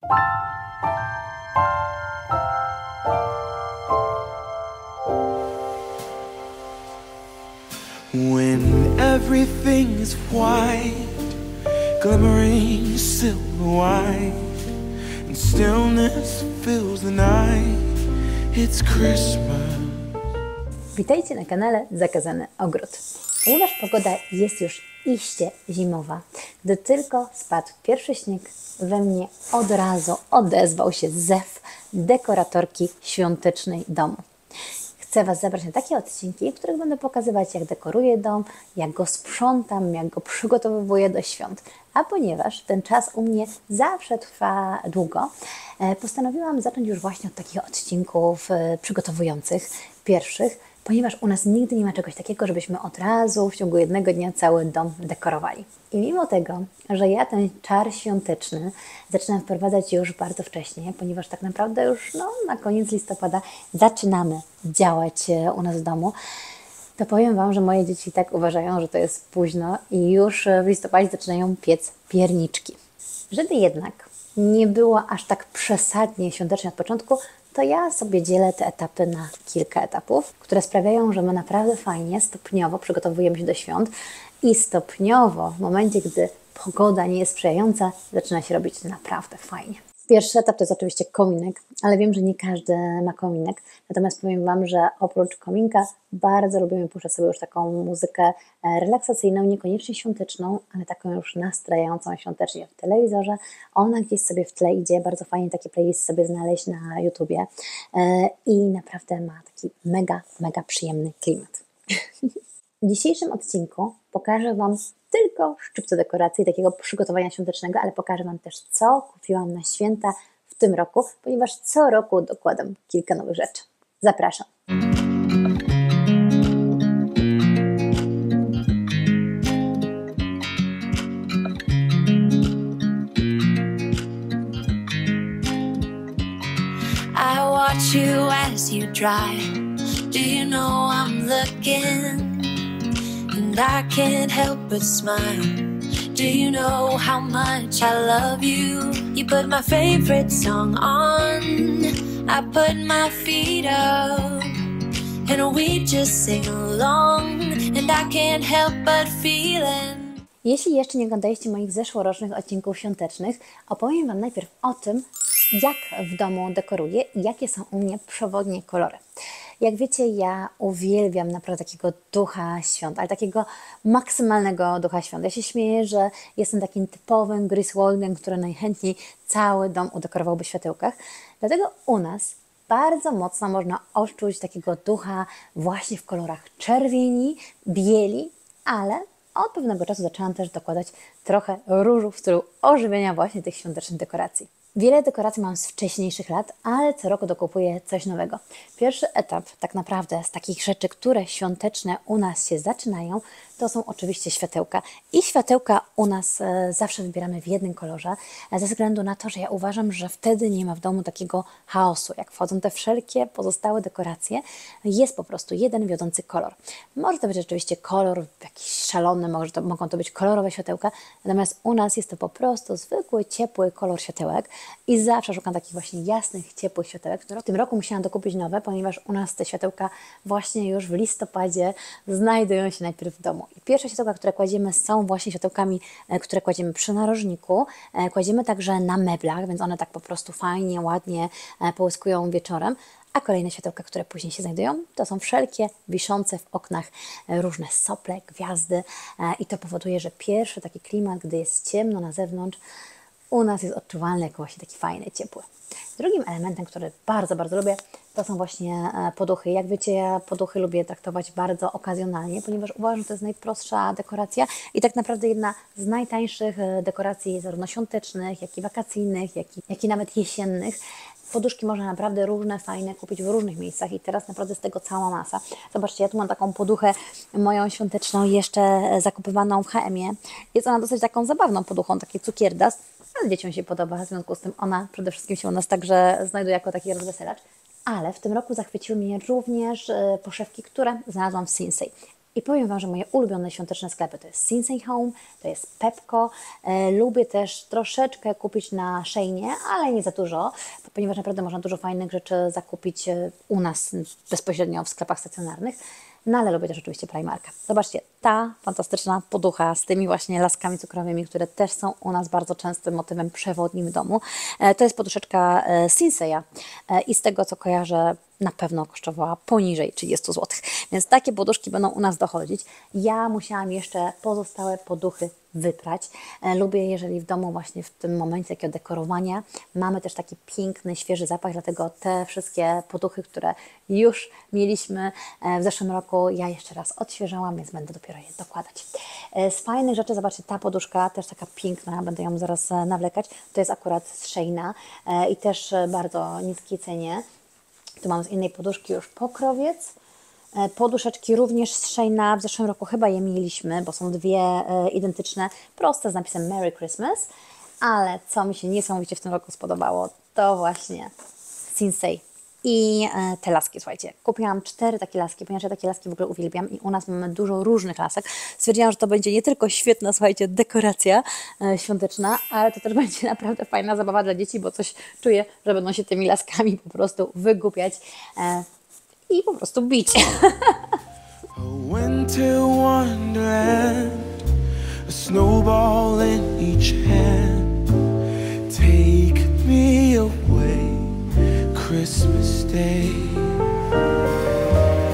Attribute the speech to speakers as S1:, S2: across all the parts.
S1: When everything is white, glimmering silver white, and stillness fills the night, it's Christmas.
S2: Witajcie na kanale Zakazany Ogród. Ponieważ pogoda jest już iście zimowa, gdy tylko spadł pierwszy śnieg, we mnie od razu odezwał się zew dekoratorki świątecznej domu. Chcę Was zabrać na takie odcinki, w których będę pokazywać, jak dekoruję dom, jak go sprzątam, jak go przygotowuję do świąt. A ponieważ ten czas u mnie zawsze trwa długo, postanowiłam zacząć już właśnie od takich odcinków przygotowujących, pierwszych, ponieważ u nas nigdy nie ma czegoś takiego, żebyśmy od razu w ciągu jednego dnia cały dom dekorowali. I mimo tego, że ja ten czar świąteczny zaczynam wprowadzać już bardzo wcześnie, ponieważ tak naprawdę już na koniec listopada zaczynamy działać u nas w domu, to powiem Wam, że moje dzieci tak uważają, że to jest późno i już w listopadzie zaczynają piec pierniczki. Żeby jednak nie było aż tak przesadnie świątecznie od początku, to ja sobie dzielę te etapy na kilka etapów, które sprawiają, że my naprawdę fajnie, stopniowo przygotowujemy się do świąt i stopniowo, w momencie, gdy pogoda nie jest sprzyjająca, zaczyna się robić naprawdę fajnie. Pierwszy etap to jest oczywiście kominek, ale wiem, że nie każdy ma kominek, natomiast powiem Wam, że oprócz kominka bardzo lubimy puszczać sobie już taką muzykę relaksacyjną, niekoniecznie świąteczną, ale taką już nastrajającą świątecznie w telewizorze. Ona gdzieś sobie w tle idzie, bardzo fajnie takie playlisty sobie znaleźć na YouTubie i naprawdę ma taki mega przyjemny klimat. W dzisiejszym odcinku pokażę Wam tylko szczypce dekoracji, takiego przygotowania świątecznego, ale pokażę Wam też, co kupiłam na święta w tym roku, ponieważ co roku dokładam kilka nowych rzeczy. Zapraszam!
S3: I watch you as you drive. Do you know I'm looking? And I can't help but smile. Do you know how much I love you? You put my favorite song on, I put my feet up, and we just sing along, and I can't help but feeling.
S2: Jeśli jeszcze nie oglądaliście moich zeszłorocznych odcinków świątecznych, opowiem Wam najpierw o tym, jak w domu dekoruję i jakie są u mnie przewodnie kolory. Jak wiecie, ja uwielbiam naprawdę takiego ducha świąt, ale takiego maksymalnego ducha świąt. Ja się śmieję, że jestem takim typowym Griswoldem, który najchętniej cały dom udekorowałby w światełkach. Dlatego u nas bardzo mocno można odczuć takiego ducha właśnie w kolorach czerwieni, bieli, ale od pewnego czasu zaczęłam też dokładać trochę różu w stylu ożywienia właśnie tych świątecznych dekoracji. Wiele dekoracji mam z wcześniejszych lat, ale co roku dokupuję coś nowego. Pierwszy etap tak naprawdę z takich rzeczy, które świąteczne u nas się zaczynają, to są oczywiście światełka. I światełka u nas zawsze wybieramy w jednym kolorze, ze względu na to, że ja uważam, że wtedy nie ma w domu takiego chaosu. Jak wchodzą te wszelkie pozostałe dekoracje, jest po prostu jeden wiodący kolor. Może to być oczywiście kolor jakiś szalony, mogą to być kolorowe światełka, natomiast u nas jest to po prostu zwykły, ciepły kolor światełek i zawsze szukam takich właśnie jasnych, ciepłych światełek. W tym roku musiałam dokupić nowe, ponieważ u nas te światełka właśnie już w listopadzie znajdują się najpierw w domu. I pierwsze światełka, które kładziemy, są właśnie światełkami, które kładziemy przy narożniku. Kładziemy także na meblach, więc one tak po prostu fajnie, ładnie połyskują wieczorem. A kolejne światełka, które później się znajdują, to są wszelkie wiszące w oknach różne sople, gwiazdy i to powoduje, że pierwszy taki klimat, gdy jest ciemno na zewnątrz, u nas jest odczuwalny jako właśnie taki fajny, ciepły. Drugim elementem, który bardzo lubię, to są właśnie poduchy. Jak wiecie, ja poduchy lubię traktować bardzo okazjonalnie, ponieważ uważam, że to jest najprostsza dekoracja i tak naprawdę jedna z najtańszych dekoracji zarówno świątecznych, jak i wakacyjnych, jak i nawet jesiennych. Poduszki można naprawdę różne, fajne kupić w różnych miejscach i teraz naprawdę z tego cała masa. Zobaczcie, ja tu mam taką poduchę moją świąteczną, jeszcze zakupywaną w H&M-ie. Jest ona dosyć taką zabawną poduchą, taki cukierdas, ale dzieciom się podoba, w związku z tym ona przede wszystkim się u nas także znajduje jako taki rozweselacz. Ale w tym roku zachwyciły mnie również poszewki, które znalazłam w Sinsay. I powiem Wam, że moje ulubione świąteczne sklepy to jest Sinsay Home, to jest Pepco. Lubię też troszeczkę kupić na Sheinie, ale nie za dużo, ponieważ naprawdę można dużo fajnych rzeczy zakupić u nas bezpośrednio w sklepach stacjonarnych. No ale lubię też oczywiście Primarka. Zobaczcie, ta fantastyczna poducha z tymi właśnie laskami cukrowymi, które też są u nas bardzo częstym motywem przewodnim w domu. To jest poduszeczka Sinsaya i z tego co kojarzę na pewno kosztowała poniżej 30 zł. Więc takie poduszki będą u nas dochodzić. Ja musiałam jeszcze pozostałe poduchy wyprać. Lubię, jeżeli w domu właśnie w tym momencie takiego dekorowania mamy też taki piękny, świeży zapach, dlatego te wszystkie poduchy, które już mieliśmy w zeszłym roku, ja jeszcze raz odświeżałam, więc będę dopiero je dokładać. Z fajnych rzeczy, zobaczcie, ta poduszka też taka piękna, będę ją zaraz nawlekać, to jest akurat z Sheina i też bardzo niskiej cenie. Tu mam z innej poduszki już pokrowiec. Poduszeczki również z Sheina. W zeszłym roku chyba je mieliśmy, bo są dwie identyczne, proste z napisem Merry Christmas. Ale co mi się niesamowicie w tym roku spodobało, to właśnie Sinsay i te laski, słuchajcie. Kupiłam 4 takie laski, ponieważ ja takie laski w ogóle uwielbiam i u nas mamy dużo różnych lasek. Stwierdziłam, że to będzie nie tylko świetna, słuchajcie, dekoracja świąteczna, ale to też będzie naprawdę fajna zabawa dla dzieci, bo coś czuję, że będą się tymi laskami po prostu wygłupiać i po prostu bić.
S1: A winter wonderland, a snowball in each hand. Take me away, Christmas Day.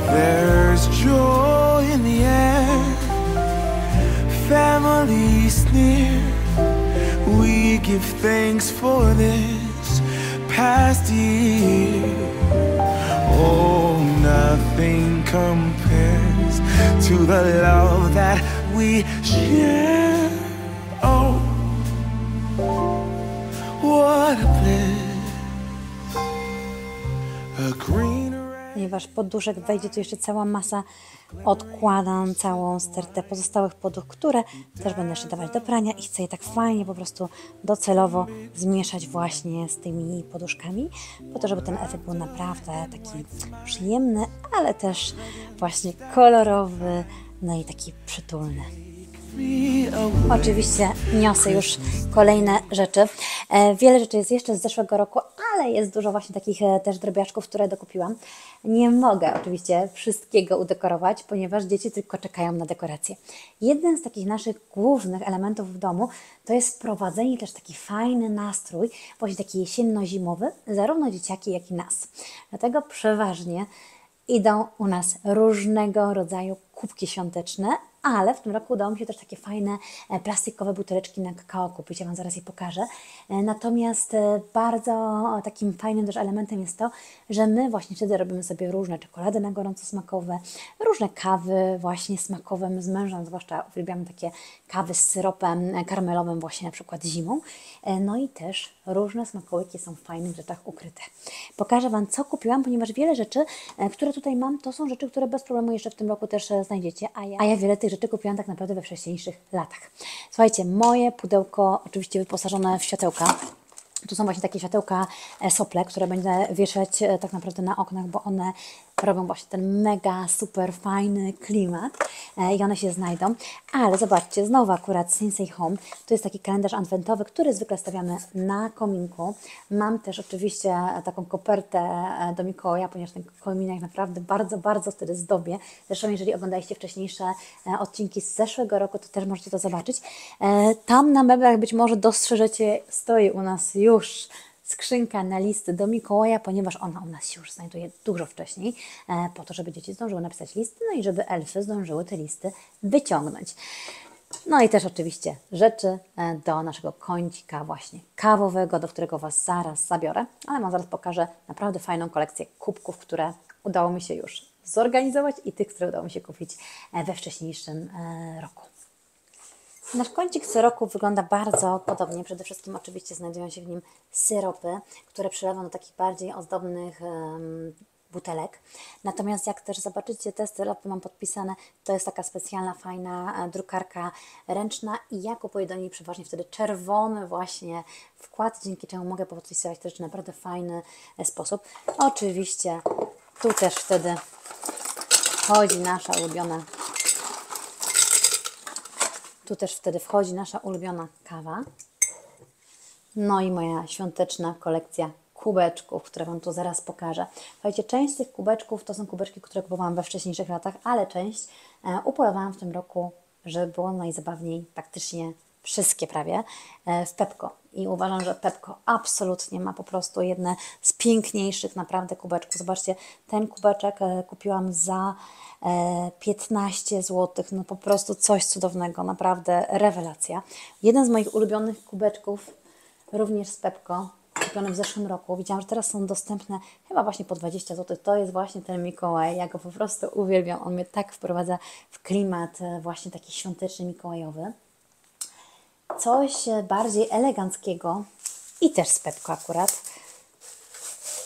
S1: There's joy in the air, family's near. We give thanks for this past year. Oh, nothing compares to the love that we share. Oh, what a bliss. A green red.
S2: Ponieważ poduszek wejdzie tu jeszcze cała masa, odkładam całą stertę pozostałych poduch, które też będę jeszcze dawać do prania i chcę je tak fajnie po prostu docelowo zmieszać właśnie z tymi poduszkami, po to, żeby ten efekt był naprawdę taki przyjemny, ale też właśnie kolorowy, no i taki przytulny. Oczywiście niosę już kolejne rzeczy. Wiele rzeczy jest jeszcze z zeszłego roku, ale jest dużo właśnie takich też drobiażdżków, które dokupiłam. Nie mogę oczywiście wszystkiego udekorować, ponieważ dzieci tylko czekają na dekoracje. Jeden z takich naszych głównych elementów w domu to jest wprowadzenie też taki fajny nastrój, właśnie taki jesienno-zimowy, zarówno dzieciaki, jak i nas. Dlatego przeważnie idą u nas różnego rodzaju kubki świąteczne, ale w tym roku udało mi się też takie fajne plastikowe buteleczki na kakao kupić. Ja Wam zaraz je pokażę. Natomiast bardzo takim fajnym też elementem jest to, że my właśnie wtedy robimy sobie różne czekolady na gorąco smakowe, różne kawy właśnie smakowe. My z mężem zwłaszcza uwielbiamy takie kawy z syropem karmelowym właśnie na przykład zimą. No i też różne smakołyki są w fajnych rzeczach ukryte. Pokażę Wam, co kupiłam, ponieważ wiele rzeczy, które tutaj mam, to są rzeczy, które bez problemu jeszcze w tym roku też znajdziecie, a ja wiele tych rzeczy kupiłam tak naprawdę we wcześniejszych latach. Słuchajcie, moje pudełko oczywiście wyposażone w światełka. Tu są właśnie takie światełka sople, które będę wieszać tak naprawdę na oknach, bo one robią właśnie ten mega, super fajny klimat i one się znajdą. Ale zobaczcie, znowu akurat Sinsay Home, to jest taki kalendarz adwentowy, który zwykle stawiamy na kominku. Mam też oczywiście taką kopertę do Mikołaja, ponieważ ten kominek naprawdę bardzo, bardzo wtedy zdobię. Zresztą jeżeli oglądaliście wcześniejsze odcinki z zeszłego roku, to też możecie to zobaczyć. Tam na meblach być może dostrzeżecie, stoi u nas już skrzynka na listy do Mikołaja, ponieważ ona u nas się już znajduje dużo wcześniej, po to, żeby dzieci zdążyły napisać listy, no i żeby elfy zdążyły te listy wyciągnąć. No i też oczywiście rzeczy do naszego kącika właśnie kawowego, do którego Was zaraz zabiorę, ale Wam zaraz pokażę naprawdę fajną kolekcję kubków, które udało mi się już zorganizować i tych, które udało mi się kupić we wcześniejszym roku. Nasz kącik co roku wygląda bardzo podobnie. Przede wszystkim oczywiście znajdują się w nim syropy, które przylewam do takich bardziej ozdobnych butelek. Natomiast jak też zobaczycie, te syropy mam podpisane, to jest taka specjalna, fajna drukarka ręczna i ja kupuję do niej przeważnie wtedy czerwony właśnie wkład, dzięki czemu mogę podpisywać te rzeczy w naprawdę fajny sposób. Oczywiście tu też wtedy chodzi nasza ulubiona Tu też wtedy wchodzi nasza ulubiona kawa. No i moja świąteczna kolekcja kubeczków, które Wam tu zaraz pokażę. Słuchajcie, część z tych kubeczków to są kubeczki, które kupowałam we wcześniejszych latach, ale część upolowałam w tym roku, żeby było najzabawniej, praktycznie wszystkie prawie, w Pepco. I uważam, że Pepco absolutnie ma po prostu jedne z piękniejszych naprawdę kubeczków. Zobaczcie, ten kubeczek kupiłam za 15 zł. No po prostu coś cudownego, naprawdę rewelacja. Jeden z moich ulubionych kubeczków, również z Pepco, kupiony w zeszłym roku. Widziałam, że teraz są dostępne chyba właśnie po 20 zł. To jest właśnie ten Mikołaj. Ja go po prostu uwielbiam. On mnie tak wprowadza w klimat właśnie taki świąteczny, mikołajowy. Coś bardziej eleganckiego i też z Pepco akurat.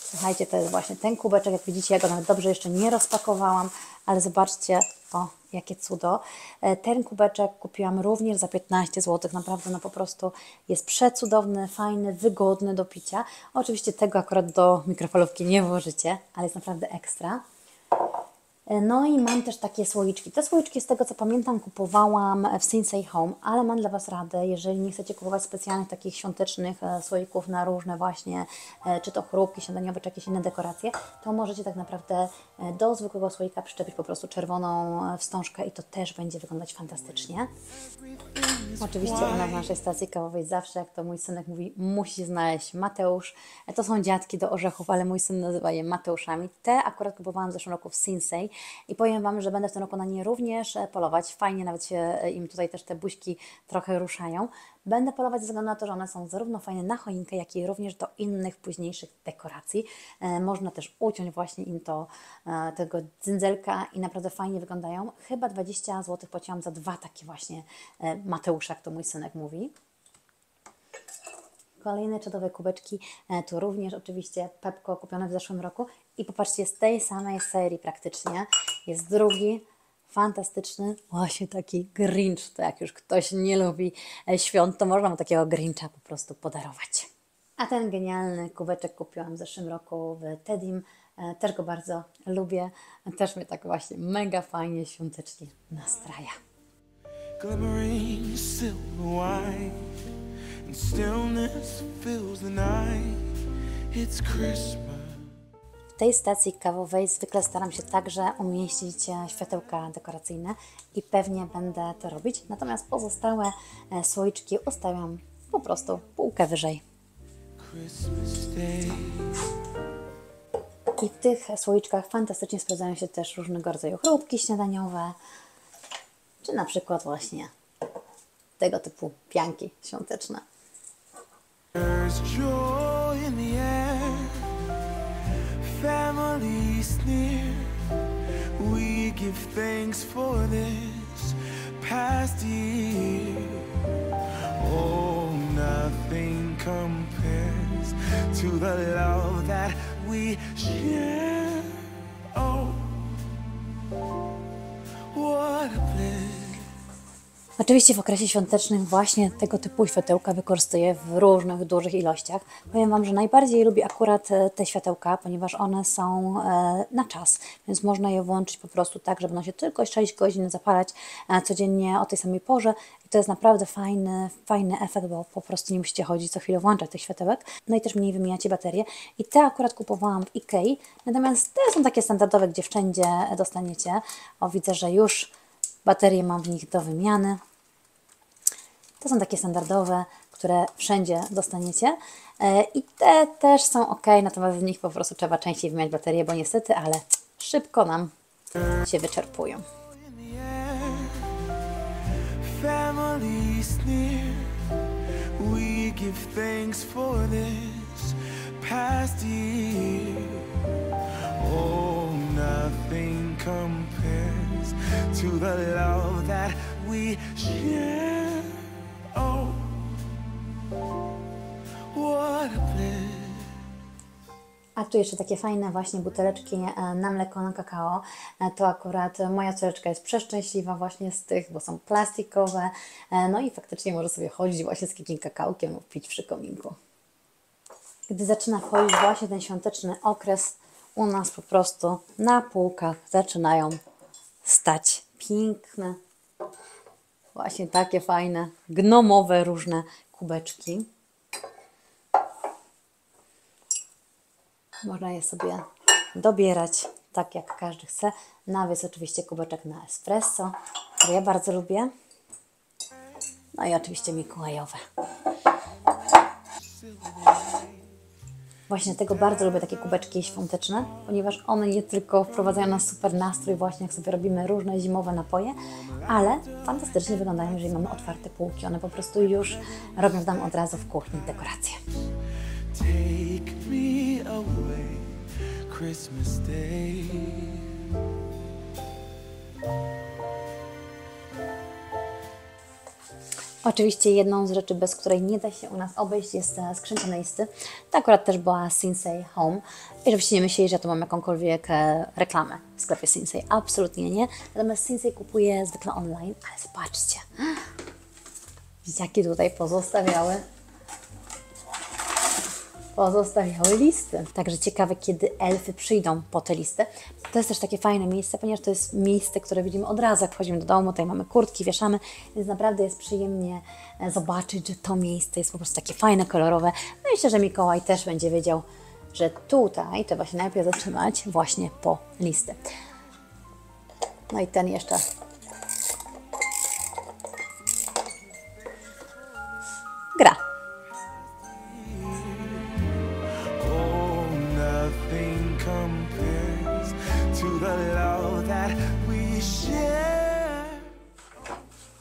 S2: Słuchajcie, to jest właśnie ten kubeczek. Jak widzicie, ja go nawet dobrze jeszcze nie rozpakowałam, ale zobaczcie, o, jakie cudo. Ten kubeczek kupiłam również za 15 zł. Naprawdę, no po prostu jest przecudowny, fajny, wygodny do picia. Oczywiście tego akurat do mikrofalówki nie włożycie, ale jest naprawdę ekstra. No i mam też takie słoiczki. Te słoiczki, z tego co pamiętam, kupowałam w Sinsay Home, ale mam dla Was radę, jeżeli nie chcecie kupować specjalnych takich świątecznych słoików na różne właśnie, czy to chrupki śniadaniowe, czy jakieś inne dekoracje, to możecie tak naprawdę do zwykłego słoika przyczepić po prostu czerwoną wstążkę i to też będzie wyglądać fantastycznie. Oczywiście u nas w naszej stacji kawowej zawsze, jak to mój synek mówi, musi znaleźć Mateusz. To są dziadki do orzechów, ale mój syn nazywa je Mateuszami. Te akurat kupowałam w zeszłym roku w Sinsay i powiem Wam, że będę w tym roku na nie również polować. Fajnie, nawet się im tutaj też te buźki trochę ruszają. Będę polować ze względu na to, że one są zarówno fajne na choinkę, jak i również do innych późniejszych dekoracji. Można też uciąć właśnie im tego dzyndzelka i naprawdę fajnie wyglądają. Chyba 20 zł płaciłam za dwa takie właśnie Mateusza, jak to mój synek mówi. Kolejne czadowe kubeczki, tu również oczywiście Pepco kupione w zeszłym roku i popatrzcie, z tej samej serii praktycznie jest drugi fantastyczny, właśnie taki Grinch. To jak już ktoś nie lubi świąt, to można mu takiego Grincha po prostu podarować. A ten genialny kubeczek kupiłam w zeszłym roku w Tedim. Też go bardzo lubię. Też mnie tak właśnie mega fajnie świątecznie nastraja.
S1: Glimmering silver wine and stillness fills the night. It's Christmas.
S2: W tej stacji kawowej zwykle staram się także umieścić światełka dekoracyjne i pewnie będę to robić. Natomiast pozostałe słoiczki ustawiam po prostu półkę wyżej.
S1: Christmas Day.
S2: I w tych słoiczkach fantastycznie sprawdzają się też różnego rodzaju chrupki śniadaniowe, czy na przykład właśnie tego typu pianki świąteczne.
S1: There's joy in the air, family's near. We give thanks for this past year. Oh, nothing compares to the love that we share. Oh, what a bliss.
S2: Oczywiście w okresie świątecznym właśnie tego typu światełka wykorzystuję w różnych dużych ilościach. Powiem Wam, że najbardziej lubię akurat te światełka, ponieważ one są na czas, więc można je włączyć po prostu tak, że będą się tylko 6 godzin zapalać codziennie o tej samej porze. I to jest naprawdę fajny efekt, bo po prostu nie musicie chodzić co chwilę włączać tych światełek. No i też mniej wymieniacie baterie. I te akurat kupowałam w Ikei, natomiast te są takie standardowe, gdzie wszędzie dostaniecie. O, widzę, że już baterie mam w nich do wymiany. To są takie standardowe, które wszędzie dostaniecie. I te też są ok, natomiast w nich po prostu trzeba częściej wymieniać baterie, bo niestety, ale szybko nam się wyczerpują.
S1: Family's near. We give thanks for this past year. Oh, nothing compares to the love that we share. Oh, what a bliss.
S2: A tu jeszcze takie fajne właśnie buteleczki na mleko, na kakao. To akurat moja córeczka jest przeszczęśliwa właśnie z tych, bo są plastikowe. No i faktycznie może sobie chodzić właśnie z takim kakałkiem lub pić przy kominku. Gdy zaczyna wchodzić właśnie ten świąteczny okres, u nas po prostu na półkach zaczynają stać piękne, Właśnie takie fajne, gnomowe różne kubeczki. Można je sobie dobierać tak, jak każdy chce. Nawet oczywiście kubeczek na espresso, który ja bardzo lubię. No i oczywiście mikołajowe. Właśnie tego bardzo lubię, takie kubeczki świąteczne, ponieważ one nie tylko wprowadzają nas super nastrój, właśnie jak sobie robimy różne zimowe napoje, ale fantastycznie wyglądają, jeżeli mamy otwarte półki. One po prostu już robią nam od razu w kuchni dekoracje.
S1: Take me away, Christmas Day.
S2: Oczywiście jedną z rzeczy, bez której nie da się u nas obejść, jest skrzynka na listy. To akurat też była Sinsay Home. I żebyście nie myśleli, że ja tu mam jakąkolwiek reklamę w sklepie Sinsay. Absolutnie nie. Natomiast Sinsay kupuję zwykle online, ale zobaczcie, jakie tutaj pozostawiały listy. Także ciekawe, kiedy elfy przyjdą po te listy. To jest też takie fajne miejsce, ponieważ to jest miejsce, które widzimy od razu, jak wchodzimy do domu. Tutaj mamy kurtki, wieszamy, więc naprawdę jest przyjemnie zobaczyć, że to miejsce jest po prostu takie fajne, kolorowe. No i myślę, że Mikołaj też będzie wiedział, że tutaj to właśnie najpierw zatrzymać właśnie po listy. No i ten jeszcze gra.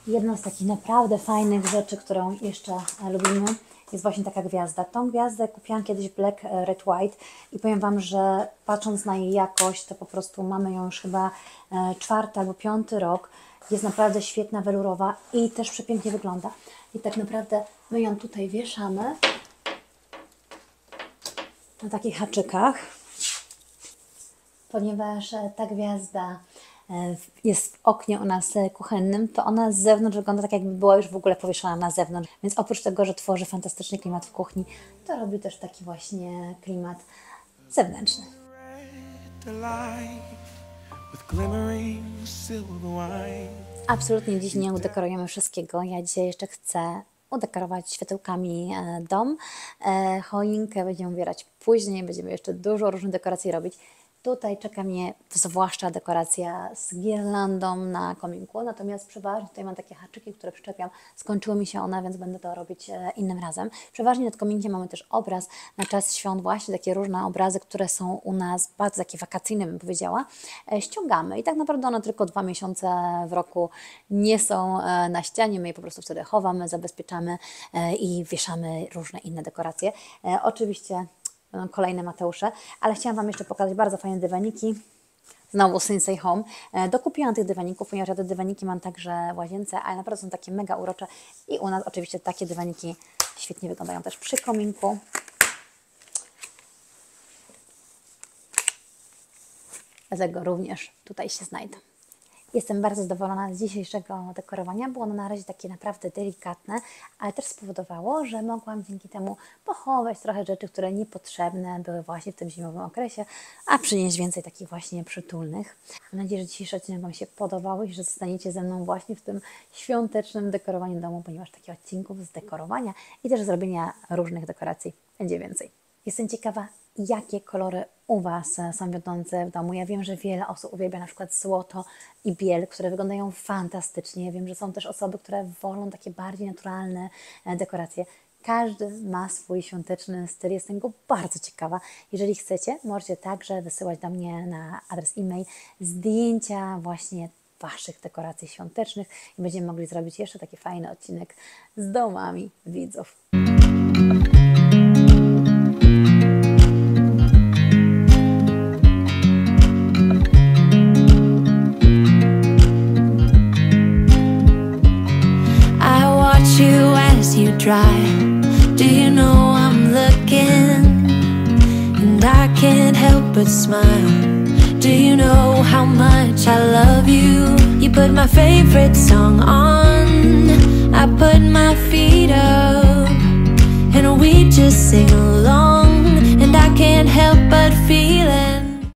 S2: Jedną z takich naprawdę fajnych rzeczy, którą jeszcze lubimy, jest właśnie taka gwiazda. Tą gwiazdę kupiłam kiedyś Black, Red, White i powiem Wam, że patrząc na jej jakość, to po prostu mamy ją już chyba 4. albo 5. rok. Jest naprawdę świetna, welurowa i też przepięknie wygląda. I tak naprawdę my ją tutaj wieszamy na takich haczykach, ponieważ ta gwiazda jest w oknie u nas kuchennym, to ona z zewnątrz wygląda tak, jakby była już w ogóle powieszona na zewnątrz. Więc oprócz tego, że tworzy fantastyczny klimat w kuchni, to robi też taki właśnie klimat zewnętrzny. Absolutnie dziś nie udekorujemy wszystkiego. Ja dzisiaj jeszcze chcę udekorować światełkami dom. Choinkę będziemy ubierać później, będziemy jeszcze dużo różnych dekoracji robić. Tutaj czeka mnie zwłaszcza dekoracja z girlandą na kominku, natomiast przeważnie tutaj mam takie haczyki, które przyczepiam. Skończyły mi się one, więc będę to robić innym razem. Przeważnie nad kominkiem mamy też obraz na czas świąt, właśnie takie różne obrazy, które są u nas bardzo takie wakacyjne, bym powiedziała. Ściągamy i tak naprawdę one tylko 2 miesiące w roku nie są na ścianie. My je po prostu wtedy chowamy, zabezpieczamy i wieszamy różne inne dekoracje. Oczywiście kolejne Mateusze, ale chciałam Wam jeszcze pokazać bardzo fajne dywaniki. Znowu Sinsay Home. Dokupiłam tych dywaników, ponieważ ja te dywaniki mam także w łazience, ale naprawdę są takie mega urocze i u nas oczywiście takie dywaniki świetnie wyglądają też przy kominku. Dlatego również tutaj się znajdą. Jestem bardzo zadowolona z dzisiejszego dekorowania. Było ono na razie takie naprawdę delikatne, ale też spowodowało, że mogłam dzięki temu pochować trochę rzeczy, które niepotrzebne były właśnie w tym zimowym okresie, a przynieść więcej takich właśnie przytulnych. Mam nadzieję, że dzisiejszy odcinek Wam się podobał i że zostaniecie ze mną właśnie w tym świątecznym dekorowaniu domu, ponieważ takich odcinków z dekorowania i też zrobienia różnych dekoracji będzie więcej. Jestem ciekawa, jakie kolory u Was są wiodące w domu. Ja wiem, że wiele osób uwielbia na przykład złoto i biel, które wyglądają fantastycznie. Ja wiem, że są też osoby, które wolą takie bardziej naturalne dekoracje. Każdy ma swój świąteczny styl. Jestem go bardzo ciekawa. Jeżeli chcecie, możecie także wysyłać do mnie na adres e-mail zdjęcia właśnie Waszych dekoracji świątecznych i będziemy mogli zrobić jeszcze taki fajny odcinek z domami widzów.
S3: You drive. Do you know I'm looking and I can't help but smile? Do you know how much I love you? You put my favorite song on, I put my feet up and we just sing along, and I can't help but feel it.